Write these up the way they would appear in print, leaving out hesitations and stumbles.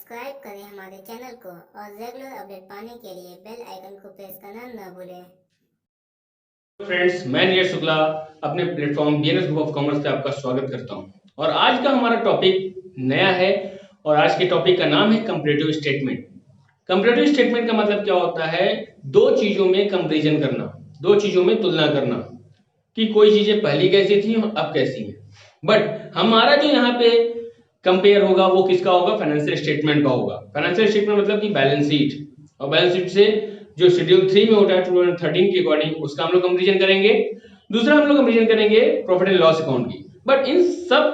Subscribe करें हमारे channel को और रेगुलर अपडेट पाने के लिए बेल आइकन को प्रेस करना न भूलें। फ्रेंड्स, मैं नीरज शुक्ला अपने platform BNS group of commerce पे आपका स्वागत करता हूं। और आज का हमारा टॉपिक नया है और आज के टॉपिक का नाम है कंपैरेटिव स्टेटमेंट। कंपैरेटिव स्टेटमेंट का मतलब क्या होता है? दो चीजों में कंपैरिजन करना, दो चीजों में तुलना करना कि कोई चीजें पहले कैसी थी और अब कैसी है। बट हमारा जो यहाँ पे कंपेयर होगा वो किसका होगा? फाइनेंशियल स्टेटमेंट का होगा। फाइनेंशियल स्टेटमेंट मतलब कि बैलेंस शीट, और बैलेंस शीट से जो शेड्यूल 3 में होता है 2013 के अकॉर्डिंग उसका हम लोग कंपैरिजन करेंगे। दूसरा हम लोग कंपैरिजन करेंगे प्रॉफिट एंड लॉस अकाउंट की। बट इन सब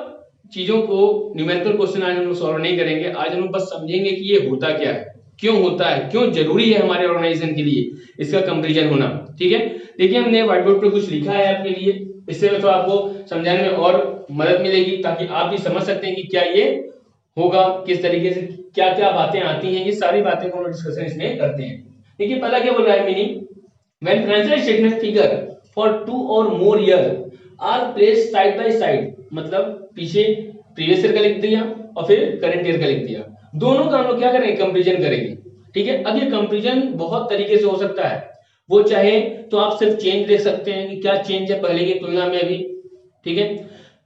चीजों को न्यूमेरिकल क्वेश्चन आज हम लोग सॉल्व नहीं करेंगे। आज हम लोग बस समझेंगे कि ये होता क्या है, क्यों होता है, क्यों जरूरी है हमारे ऑर्गेनाइजेशन के लिए इसका कंपैरिजन होना। ठीक है, देखिए हमने व्हाइट बोर्ड पे कुछ लिखा है आपके लिए, इससे तो आपको समझाने में और मदद मिलेगी ताकि आप भी समझ सकते हैं कि क्या ये होगा, किस तरीके से क्या क्या बातें आती हैं। ये सारी बातें को हम डिस्कशन इसमें करते हैं। देखिए पहला क्या बोल रहा है meaning, when financial statement figure for 2 or more year are placed side by side, मतलब पीछे प्रीवियस ईयर का लिख दिया और फिर करंट ईयर का लिख दिया, दोनों का हम लोग क्या करेंगे? कंपैरिजन करेंगे। ठीक है, अब ये कंपैरिजन बहुत तरीके से हो सकता है। वो चाहे तो आप सिर्फ चेंज देख सकते हैं कि क्या चेंज है पहले की तुलना में अभी। ठीक है,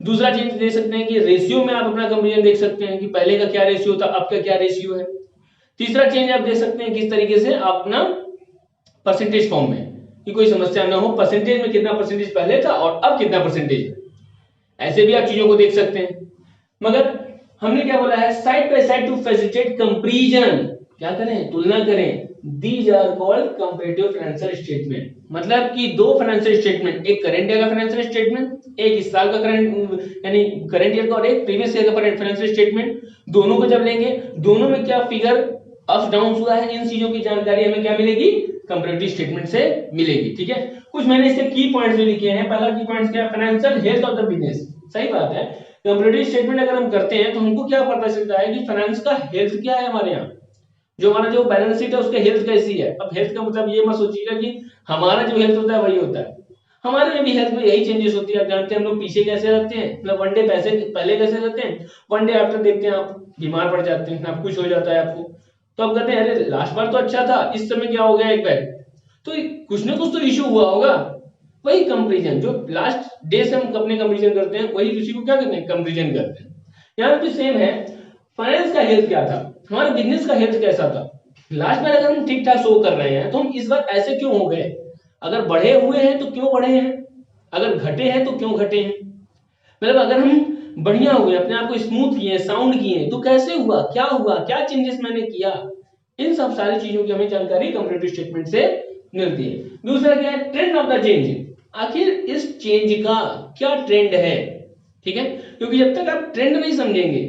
दूसरा चेंज देख सकते हैं कि रेशियो में आप अपना कंपैरिजन देख सकते हैं कि पहले का क्या रेशियो था, अब का क्या रेशियो है। तीसरा चेंज आप देख सकते हैं किस तरीके से आप अपना परसेंटेज फॉर्म में, कि कोई समस्या ना हो, परसेंटेज में कितना परसेंटेज पहले था और अब कितना परसेंटेज है, ऐसे भी आप चीजों को देख सकते हैं। मगर हमने क्या बोला है? Side by side to facilitate comparison, क्या करें? तुलना करें। These are called comparative financial statement, मतलब कि दो फाइनेंशियल स्टेटमेंट, एक करंट ईयर का फाइनेंशियल स्टेटमेंट, एक इस साल का करंट यानी करंट ईयर का, और एक प्रीवियस ईयर का फाइनेंशियल स्टेटमेंट, दोनों को जब लेंगे दोनों में क्या फिगर अप्स डाउन हुआ है, इन चीजों की जानकारी हमें क्या मिलेगी? कंपैरेटिव स्टेटमेंट से मिलेगी। ठीक है, कुछ मैंने इसके की पॉइंट्स भी लिखे हैं। पहला की पॉइंट्स क्या है? Financial health of the business. सही बात है, कंपैरेटिव स्टेटमेंट अगर हम करते हैं तो हमको क्या पता चलता है कि फाइनेंस का हेल्थ क्या है हमारे यहाँ, जो हमारा जो बैलेंस शीट है उसका हेल्थ कैसी है। अब हेल्थ का मतलब ये मत सोचिएगा कि हमारा जो हेल्थ होता है वही होता है, हमारे में भी हेल्थ में यही चेंजेस होती है। आप जानते हैं हम लोग पीछे कैसे रहते हैं, मतलब वन डे पैसे पहले कैसे रहते हैं, वन डे आफ्टर देखते हैं आप बीमार पड़ जाते हैं, आप कुछ हो जाता है आपको, तो आप कहते हैं अरे लास्ट बार तो अच्छा था, इस समय क्या हो गया एक बैग, तो कुछ ना कुछ तो इश्यू हुआ होगा। वही कंपैरिजन, जो लास्ट डे से हम अपने कंपैरिजन करते हैं वही उसी को क्या करते हैं? कंपैरिजन करते हैं। यहाँ भी सेम है, फाइनेंस का हेल्थ क्या था, हमारे बिजनेस का हेल्थ कैसा था। लास्ट बार अगर हम ठीक ठाक शो कर रहे हैं तो हम इस बार ऐसे क्यों हो गए? अगर बढ़े हुए हैं तो क्यों बढ़े हैं, अगर घटे हैं तो क्यों घटे हैं। मतलब अगर हम बढ़िया हुए, अपने आप को स्मूथ किए, साउंड किए, तो कैसे हुआ, क्या हुआ, क्या चेंजेस मैंने किया, इन सब सारी चीजों की हमें जानकारी कंपैरेटिव स्टेटमेंट से मिलती है। दूसरा क्या है? ट्रेंड ऑफ द चेंज, आखिर इस चेंज का क्या ट्रेंड है। ठीक है, क्योंकि जब तक आप ट्रेंड नहीं समझेंगे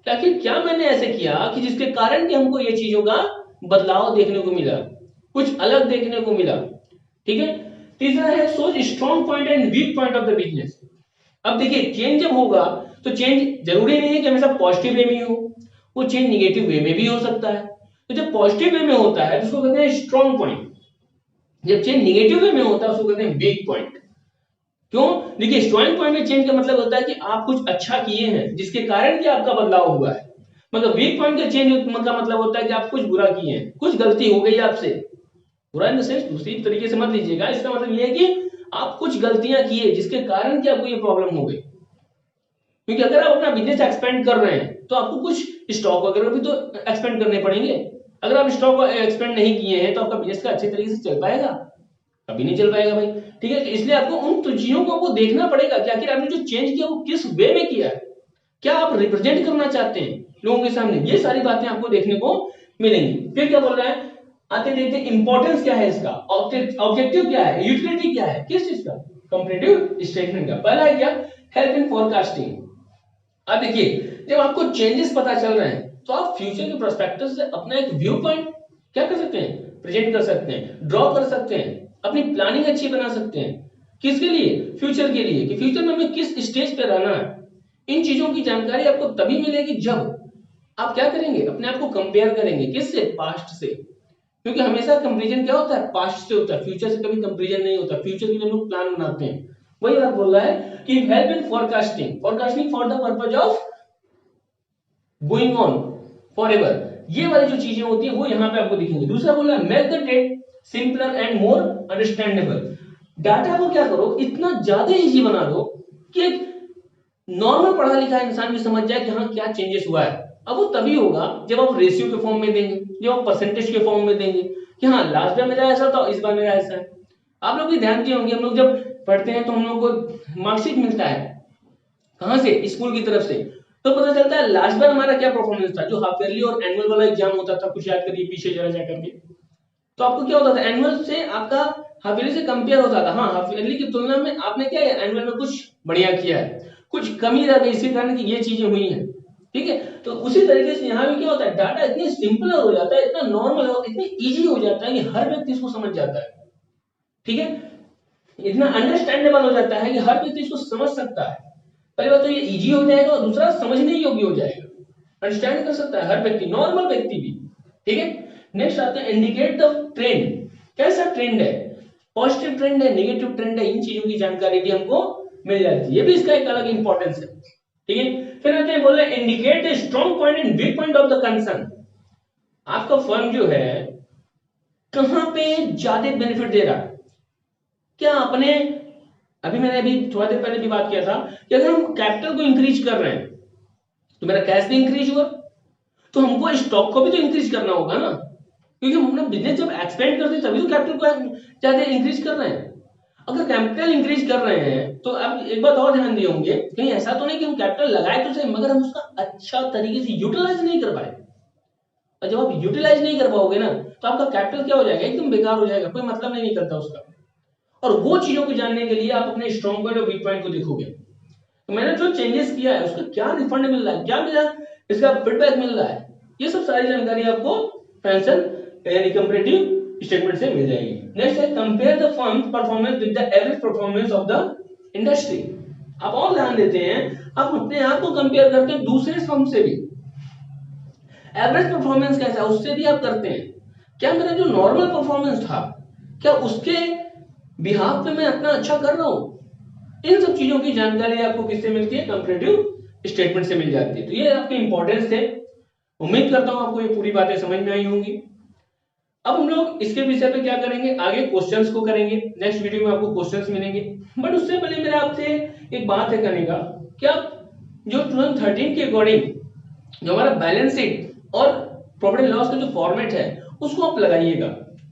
कि आखिर क्या मैंने ऐसे किया कि जिसके कारण कि हमको ये चीजों का बदलाव देखने को मिला, कुछ अलग देखने को मिला। ठीक है, तीसरा है सोच strong point and weak point of the business. अब देखिए चेंज जब होगा तो चेंज जरूरी नहीं है कि हमेशा पॉजिटिव वे में ही हो, वो चेंज निगेटिव वे में भी हो सकता है। तो जब पॉजिटिव वे में होता है तो उसको कहते हैं स्ट्रॉन्ग पॉइंट, जब चेंज निगेटिव वे में होता है उसको कहते हैं वीक पॉइंट। क्यों? देखिए स्ट्रॉन्ग पॉइंट में चेंज का मतलब होता है कि आप कुछ अच्छा किए हैं जिसके कारण कि आपका बदलाव हुआ है, मतलब वीक पॉइंट का चेंज का मतलब होता है कि आप कुछ बुरा किए हैं, कुछ गलती हो गई आपसे। बुरा इन द सेंस दूसरी तरीके से मत लीजिएगा, इसका मतलब ये है कि आप कुछ गलतियां किए जिसके कारण कि आपको ये प्रॉब्लम हो गई। क्योंकि अगर आप अपना बिजनेस एक्सपेंड कर रहे हैं तो आपको कुछ स्टॉक वगैरह भी तो एक्सपेंड करने पड़ेंगे। अगर आप स्टॉक एक्सपेंड नहीं किए हैं तो आपका बिजनेस का अच्छे तरीके से चल पाएगा? कभी नहीं चल पाएगा भाई। ठीक है, तो इसलिए आपको उन चीजों को आपको देखना पड़ेगा कि आखिर आपने जो चेंज किया वो किस वे में किया है, क्या आप रिप्रेजेंट करना चाहते हैं लोगों के सामने, ये सारी बातें आपको देखने को मिलेंगी। फिर क्या बोल रहा है? आते देखते इंपॉर्टेंस क्या है इसका, ऑब्जेक्टिव क्या है, यूटिलिटी क्या है, किस चीज का? कंपैरेटिव स्टेटमेंट का। पहला है क्या? Help in forecasting. अब देखिए जब आपको चेंजेस पता चल रहे हैं तो आप फ्यूचर के पर्सपेक्टिव से अपना एक व्यू पॉइंट क्या कर सकते हैं? प्रेजेंट कर सकते हैं, ड्रॉ कर सकते हैं, अपनी प्लानिंग अच्छी बना सकते हैं। किसके लिए? फ्यूचर के लिए, कि फ्यूचर में हमें किस स्टेज पे रहना है। इन चीजों की जानकारी आपको तभी मिलेगी जब आप क्या करेंगे? अपने आप को कंपेयर करेंगे, किससे? पास्ट से। क्योंकि हमेशा कंपैरिजन क्या होता है? पास्ट से होता है, फ्यूचर से कभी कंपैरिजन नहीं होता। फ्यूचर के लिए हम लोग प्लान बनाते हैं। वही बात बोल रहा है कि help in forecasting, forecasting for the purpose of going on forever, ये वाली जो चीजें होती है वो यहाँ पे आपको दिखेंगी। दूसरा बोल रहा है make the data simpler and more understandable. Data को क्या करो, इतना ज्यादा इजी बना दो कि एक नॉर्मल पढ़ा लिखा इंसान भी समझ जाए कि हाँ क्या चेंजेस हुआ है। अब वो तभी होगा जब आप रेशियो के फॉर्म में देंगे, जब आप परसेंटेज के फॉर्म में देंगे कि हाँ लास्ट बार मेरा ऐसा था, इस बार मेरा ऐसा है। आप लोग भी ध्यान दिए होंगे, हम लोग जब पढ़ते हैं तो हम लोग को मार्कशीट मिलता है, कहां से, स्कूल की तरफ से, तो पता चलता है लास्ट बार हमारा क्या परफॉर्मेंस था। जो हाफ ईयरली और एनुअल वाला एग्जाम होता था, कुछ याद करिए पीछे जरा जा करके, तो आपको क्या होता था, एनुअल से आपका हाफ ईयरली से कंपेयर होता था। हाँ, हाफ ईयरली की तुलना में आपने क्या है, एनुअल में कुछ बढ़िया किया है, कुछ कमी रह गई, इसी कारण की ये चीजें हुई हैं। ठीक है, तो उसी तरीके से यहाँ भी क्या होता है, डाटा इतनी सिंपल हो जाता है, इतना नॉर्मल हो, इतनी इजी हो जाता है कि हर व्यक्ति इसको समझ जाता है। ठीक है, इतना अंडरस्टैंडेबल हो जाता है कि हर व्यक्ति इसको समझ सकता है। पहली बात तो ये इजी हो जाएगा और दूसरा समझने योग्य हो जाएगा, अंडरस्टैंड कर सकता है हर व्यक्ति, नॉर्मल व्यक्ति भी। ठीक है, नेक्स्ट आते हैं इंडिकेट द ट्रेंड। कैसा ट्रेंड है, पॉजिटिव ट्रेंड है, नेगेटिव ट्रेंड है, इन चीजों की जानकारी भी हमको मिल जाती है। ये भी इसका एक अलग इंपॉर्टेंस है। ठीक है, फिर आते हैं बोल रहे हैं indicate the strong point and weak point of the concern. आपका फर्म जो है कहां पे ज्यादा बेनिफिट दे रहा है, क्या अपने, अभी मैंने अभी थोड़ा देर पहले भी बात किया था कि अगर हम कैपिटल को इंक्रीज कर रहे हैं तो मेरा कैश भी इंक्रीज हुआ, तो हमको स्टॉक को भी तो इंक्रीज करना होगा ना, क्योंकि हम अपना बिजनेस जब एक्सपेंड करते हैं तभी तो कैपिटल को ज्यादा इंक्रीज कर रहे हैं। अगर कैपिटल इंक्रीज कर रहे हैं तो अब एक बात और ध्यान दिए होंगे, कहीं ऐसा तो नहीं कि हम कैपिटल लगाए तो सही मगर हम उसका अच्छा तरीके से यूटिलाइज नहीं कर पाए। और जब आप यूटिलाइज नहीं कर पाओगे ना तो आपका कैपिटल क्या हो जाएगा, एकदम बेकार हो जाएगा, कोई मतलब नहीं निकलता उसका। और वो चीजों को जानने के लिए आप अपने स्ट्रॉन्ग पॉइंट और वीक पॉइंट को देखोगे। तो मैंने जो चेंजेस किया है उसका क्या रिफंड मिल रहा है, क्या मेरा इसका फीडबैक मिल रहा है, ये सब सारी जानकारी आपको फाइनेंशियल यानी कंपैरेटिव स्टेटमेंट से मिल जाएगी। नेक्स्ट है compare the firm performance with the average performance of the industry. आप और ध्यान देते हैं, आप अपने आप को कंपेयर करते हैं दूसरे फर्म से भी, एवरेज परफॉर्मेंस कैसा है उससे भी आप करते हैं, क्या मेरा जो नॉर्मल परफॉर्मेंस था क्या उसके बिहाफ पे मैं अपना अच्छा कर रहा हूं। इन सब चीजों की जानकारी आपको किससे मिलती है, कंपैरेटिव स्टेटमेंट से मिल जाती है। तो ये आपके इंपॉर्टेंस थे, उम्मीद करता हूं आपको ये पूरी बातें समझ में आई होंगी। अब हम लोग इसके विषय पे क्या करेंगे, आगे क्वेश्चंस को करेंगे, नेक्स्ट वीडियो में आपको क्वेश्चंस मिलेंगे। बट उससे पहले मेरा आपसे एक बात है करने का, क्या जो 2013 के अकॉर्डिंग जो हमारा बैलेंस शीट और प्रॉफिट एंड लॉस का जो फॉर्मेट है उसको आप लगाइएगा,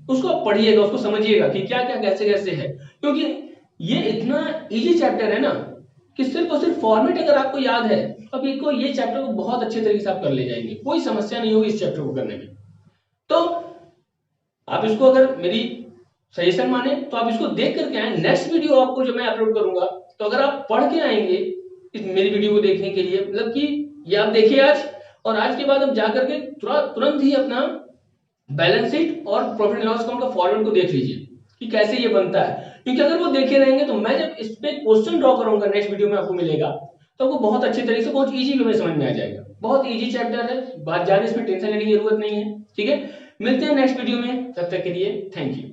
उसको आप पढ़िएगा, उसको समझिएगा कि क्या क्या कैसे कैसे है, क्योंकि ये इतना इजी चैप्टर है ना कि सिर्फ और सिर्फ फॉर्मेट अगर आपको याद है तो अभी को ये चैप्टर को बहुत अच्छे तरीके से आप कर ले जाएंगे, कोई समस्या नहीं होगी इस चैप्टर को करने में। तो आप इसको अगर मेरी सजेशन माने तो आप इसको देख करके आए, नेक्स्ट वीडियो आपको जो मैं अपलोड करूंगा तो अगर आप पढ़ के आएंगे इस मेरी वीडियो को देखने के लिए, मतलब कि ये आप देखिए आज, और आज के बाद आप जाकर के तुरंत ही अपना बैलेंस शीट और प्रॉफिट एंड लॉस अकाउंट का फॉर्मेट को देख लीजिए कि कैसे ये बनता है, क्योंकि अगर वो देखे रहेंगे तो मैं जब इस पे क्वेश्चन ड्रॉ करूंगा नेक्स्ट वीडियो में आपको मिलेगा तो आपको बहुत अच्छे तरीके से बहुत इजी वे में समझ में आ जाएगा। बहुत इजी चैप्टर है, बात ज्यादा इसमें टेंशन लेने की जरूरत नहीं है। ठीक है, मिलते हैं नेक्स्ट वीडियो में, तब तक के लिए थैंक यू।